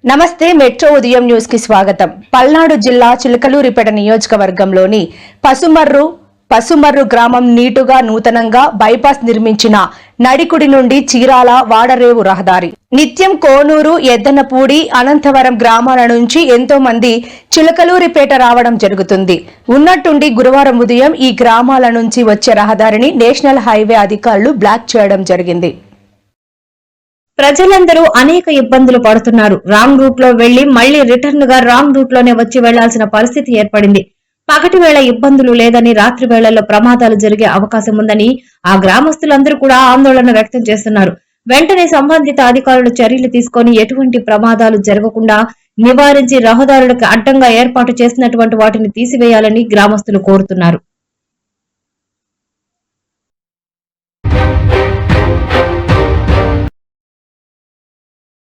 నమస్తే మెట్రో ఉదయం న్యూస్ కి స్వాగతం. పల్నాడు జిల్లా చిలకలూరిపేట నియోజకవర్గంలోని పసుమర్రు గ్రామం నీటుగా నూతనంగా బైపాస్ నిర్మించిన నడికుడి నుండి చీరాల వాడరేవు రహదారి. నిత్యం కోనూరు, ఎద్దనపూడి, అనంతవరం గ్రామాల నుంచి ఎంతో మంది చిలకలూరిపేట రావడం జరుగుతుంది. ఉన్నట్టుండి గురువారం ఉదయం ఈ గ్రామాల నుంచి వచ్చే రహదారిని నేషనల్ హైవే అధికారులు బ్లాక్ చేయడం జరిగింది. ప్రజలందరూ అనేక ఇబ్బందులు పడుతున్నారు. రాంగ్ రూట్ లో వెళ్లి మళ్లీ రిటర్న్ గా రాంగ్ రూట్ లోనే వచ్చి వెళ్లాల్సిన పరిస్థితి ఏర్పడింది. పగటి వేళ ఇబ్బందులు లేదని, రాత్రి వేళల్లో ప్రమాదాలు జరిగే అవకాశం ఉందని ఆ గ్రామస్తులందరూ కూడా ఆందోళన వ్యక్తం చేస్తున్నారు. వెంటనే సంబంధిత అధికారులు చర్యలు తీసుకుని ఎటువంటి ప్రమాదాలు జరగకుండా నివారించి రహదారులకు అడ్డంగా ఏర్పాటు చేసినటువంటి వాటిని తీసివేయాలని గ్రామస్తులు కోరుతున్నారు.